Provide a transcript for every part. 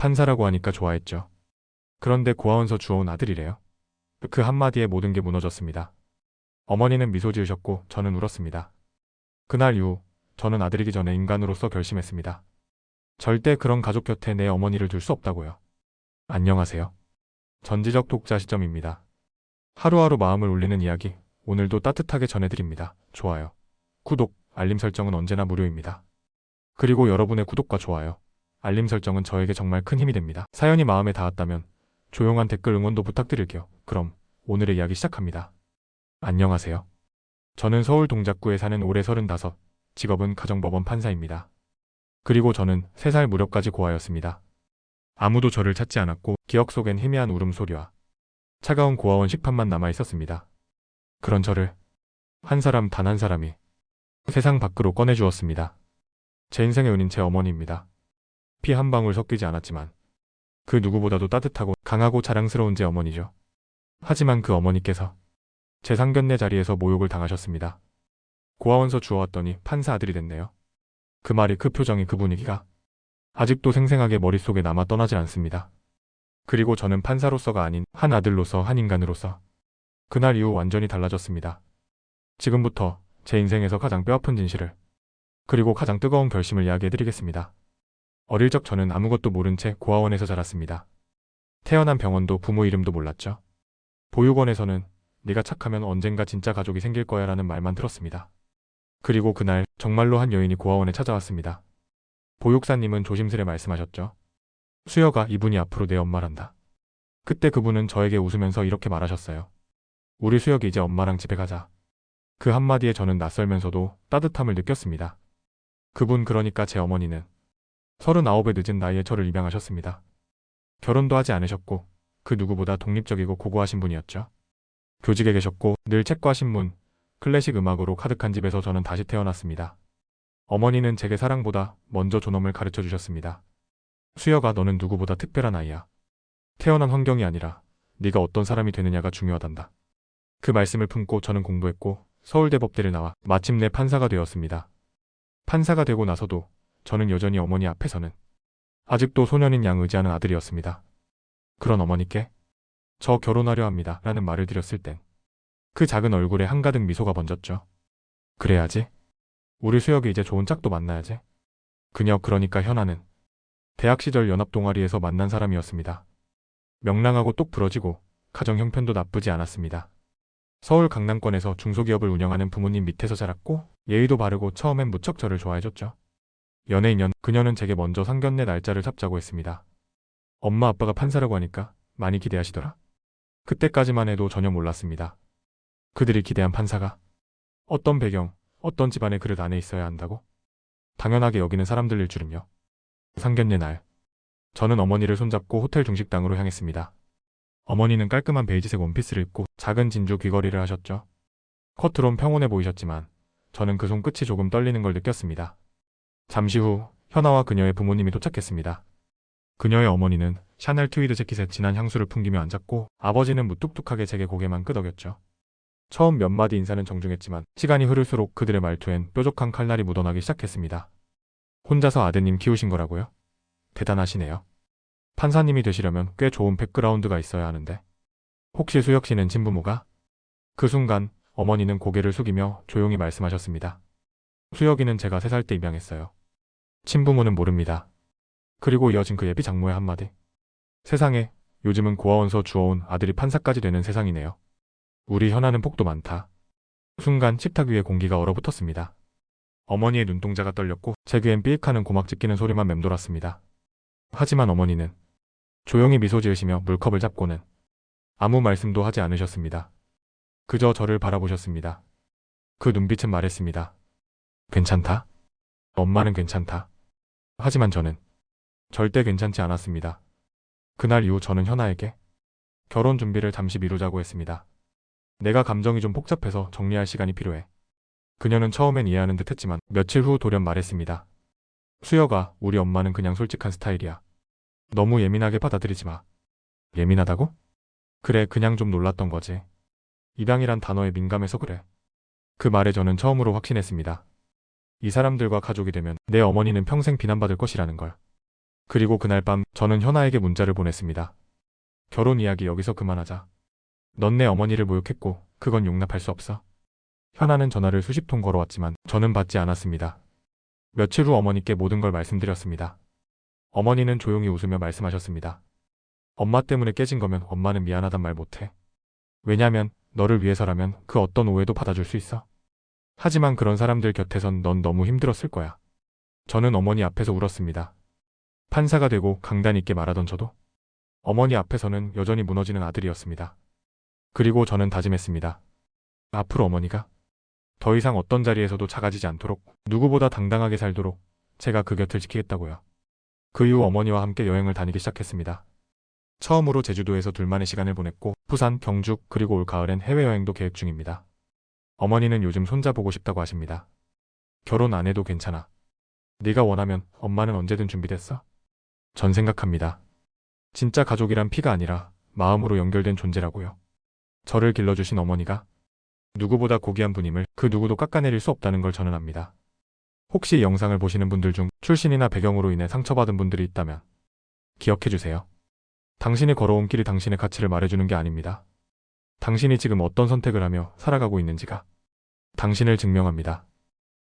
판사라고 하니까 좋아했죠. 그런데 고아원서 주워온 아들이래요. 그 한마디에 모든 게 무너졌습니다. 어머니는 미소 지으셨고 저는 울었습니다. 그날 이후 저는 아들이기 전에 인간으로서 결심했습니다. 절대 그런 가족 곁에 내 어머니를 둘 수 없다고요. 안녕하세요. 전지적 독자 시점입니다. 하루하루 마음을 울리는 이야기, 오늘도 따뜻하게 전해드립니다. 좋아요, 구독, 알림 설정은 언제나 무료입니다. 그리고 여러분의 구독과 좋아요, 알림 설정은 저에게 정말 큰 힘이 됩니다. 사연이 마음에 닿았다면 조용한 댓글 응원도 부탁드릴게요. 그럼 오늘의 이야기 시작합니다. 안녕하세요. 저는 서울 동작구에 사는 올해 35, 직업은 가정법원 판사입니다. 그리고 저는 3살 무렵까지 고아였습니다. 아무도 저를 찾지 않았고 기억 속엔 희미한 울음소리와 차가운 고아원 식판만 남아 있었습니다. 그런 저를 한 사람 단 한 사람이 세상 밖으로 꺼내주었습니다. 제 인생의 은인 제 어머니입니다. 피 한 방울 섞이지 않았지만 그 누구보다도 따뜻하고 강하고 자랑스러운 제 어머니죠. 하지만 그 어머니께서 제 상견례 자리에서 모욕을 당하셨습니다. 고아원서 주워왔더니 판사 아들이 됐네요. 그 말이, 그 표정이, 그 분위기가 아직도 생생하게 머릿속에 남아 떠나질 않습니다. 그리고 저는 판사로서가 아닌 한 아들로서, 한 인간으로서 그날 이후 완전히 달라졌습니다. 지금부터 제 인생에서 가장 뼈아픈 진실을, 그리고 가장 뜨거운 결심을 이야기해드리겠습니다. 어릴 적 저는 아무것도 모른 채 고아원에서 자랐습니다. 태어난 병원도 부모 이름도 몰랐죠. 보육원에서는 네가 착하면 언젠가 진짜 가족이 생길 거야 라는 말만 들었습니다. 그리고 그날 정말로 한 여인이 고아원에 찾아왔습니다. 보육사님은 조심스레 말씀하셨죠. 수여가, 이분이 앞으로 내 엄마란다. 그때 그분은 저에게 웃으면서 이렇게 말하셨어요. 우리 수혁이 이제 엄마랑 집에 가자. 그 한마디에 저는 낯설면서도 따뜻함을 느꼈습니다. 그분, 그러니까 제 어머니는 39의 늦은 나이에 저를 입양하셨습니다. 결혼도 하지 않으셨고 그 누구보다 독립적이고 고고하신 분이었죠. 교직에 계셨고 늘 책과 신문, 클래식 음악으로 가득한 집에서 저는 다시 태어났습니다. 어머니는 제게 사랑보다 먼저 존엄을 가르쳐 주셨습니다. 수여가, 너는 누구보다 특별한 아이야. 태어난 환경이 아니라 네가 어떤 사람이 되느냐가 중요하단다. 그 말씀을 품고 저는 공부했고 서울대법대를 나와 마침내 판사가 되었습니다. 판사가 되고 나서도 저는 여전히 어머니 앞에서는 아직도 소년인 양 의지하는 아들이었습니다. 그런 어머니께 저 결혼하려 합니다 라는 말을 드렸을 땐 그 작은 얼굴에 한가득 미소가 번졌죠. 그래야지. 우리 수혁이 이제 좋은 짝도 만나야지. 그녀, 그러니까 현아는 대학 시절 연합 동아리에서 만난 사람이었습니다. 명랑하고 똑 부러지고 가정 형편도 나쁘지 않았습니다. 서울 강남권에서 중소기업을 운영하는 부모님 밑에서 자랐고 예의도 바르고 처음엔 무척 저를 좋아해줬죠. 연애 2년, 그녀는 제게 먼저 상견례 날짜를 잡자고 했습니다. 엄마 아빠가 판사라고 하니까 많이 기대하시더라. 그때까지만 해도 전혀 몰랐습니다. 그들이 기대한 판사가 어떤 배경, 어떤 집안의 그릇 안에 있어야 한다고 당연하게 여기는 사람들일 줄은요. 상견례 날, 저는 어머니를 손잡고 호텔 중식당으로 향했습니다. 어머니는 깔끔한 베이지색 원피스를 입고 작은 진주 귀걸이를 하셨죠. 겉으론 평온해 보이셨지만 저는 그 손끝이 조금 떨리는 걸 느꼈습니다. 잠시 후 현아와 그녀의 부모님이 도착했습니다. 그녀의 어머니는 샤넬 트위드 재킷에 진한 향수를 풍기며 앉았고 아버지는 무뚝뚝하게 제게 고개만 끄덕였죠. 처음 몇 마디 인사는 정중했지만 시간이 흐를수록 그들의 말투엔 뾰족한 칼날이 묻어나기 시작했습니다. 혼자서 아드님 키우신 거라고요? 대단하시네요. 판사님이 되시려면 꽤 좋은 백그라운드가 있어야 하는데 혹시 수혁 씨는 친부모가? 그 순간 어머니는 고개를 숙이며 조용히 말씀하셨습니다. 수혁이는 제가 3살 때 입양했어요. 친부모는 모릅니다. 그리고 이어진 그 예비 장모의 한마디. 세상에, 요즘은 고아원서 주워온 아들이 판사까지 되는 세상이네요. 우리 현아는 복도 많다. 순간 식탁 위에 공기가 얼어붙었습니다. 어머니의 눈동자가 떨렸고 제 귀엔 삐익하는 고막 찢기는 소리만 맴돌았습니다. 하지만 어머니는 조용히 미소 지으시며 물컵을 잡고는 아무 말씀도 하지 않으셨습니다. 그저 저를 바라보셨습니다. 그 눈빛은 말했습니다. 괜찮다? 엄마는 괜찮다. 하지만 저는 절대 괜찮지 않았습니다. 그날 이후 저는 현아에게 결혼 준비를 잠시 미루자고 했습니다. 내가 감정이 좀 복잡해서 정리할 시간이 필요해. 그녀는 처음엔 이해하는 듯 했지만 며칠 후 돌연 말했습니다. 수여가, 우리 엄마는 그냥 솔직한 스타일이야. 너무 예민하게 받아들이지 마. 예민하다고? 그래, 그냥 좀 놀랐던 거지. 입양이란 단어에 민감해서 그래. 그 말에 저는 처음으로 확신했습니다. 이 사람들과 가족이 되면 내 어머니는 평생 비난받을 것이라는 걸. 그리고 그날 밤 저는 현아에게 문자를 보냈습니다. 결혼 이야기 여기서 그만하자. 넌 내 어머니를 모욕했고 그건 용납할 수 없어. 현아는 전화를 수십 통 걸어왔지만 저는 받지 않았습니다. 며칠 후 어머니께 모든 걸 말씀드렸습니다. 어머니는 조용히 웃으며 말씀하셨습니다. 엄마 때문에 깨진 거면 엄마는 미안하단 말 못해. 왜냐면 너를 위해서라면 그 어떤 오해도 받아줄 수 있어. 하지만 그런 사람들 곁에선 넌 너무 힘들었을 거야. 저는 어머니 앞에서 울었습니다. 판사가 되고 강단 있게 말하던 저도 어머니 앞에서는 여전히 무너지는 아들이었습니다. 그리고 저는 다짐했습니다. 앞으로 어머니가 더 이상 어떤 자리에서도 작아지지 않도록 누구보다 당당하게 살도록 제가 그 곁을 지키겠다고요. 그 이후 어머니와 함께 여행을 다니기 시작했습니다. 처음으로 제주도에서 둘만의 시간을 보냈고 부산, 경주 그리고 올 가을엔 해외여행도 계획 중입니다. 어머니는 요즘 손자 보고 싶다고 하십니다. 결혼 안 해도 괜찮아. 네가 원하면 엄마는 언제든 준비됐어. 전 생각합니다. 진짜 가족이란 피가 아니라 마음으로 연결된 존재라고요. 저를 길러주신 어머니가 누구보다 고귀한 분임을 그 누구도 깎아내릴 수 없다는 걸 저는 압니다. 혹시 이 영상을 보시는 분들 중 출신이나 배경으로 인해 상처받은 분들이 있다면 기억해주세요. 당신이 걸어온 길이 당신의 가치를 말해주는 게 아닙니다. 당신이 지금 어떤 선택을 하며 살아가고 있는지가 당신을 증명합니다.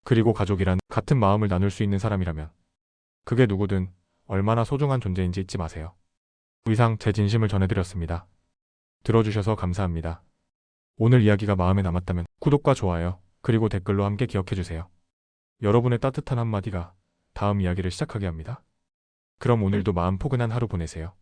그리고 가족이란 같은 마음을 나눌 수 있는 사람이라면 그게 누구든 얼마나 소중한 존재인지 잊지 마세요. 이상 제 진심을 전해드렸습니다. 들어주셔서 감사합니다. 오늘 이야기가 마음에 남았다면 구독과 좋아요 그리고 댓글로 함께 기억해주세요. 여러분의 따뜻한 한마디가 다음 이야기를 시작하게 합니다. 그럼 오늘도 마음 포근한 하루 보내세요.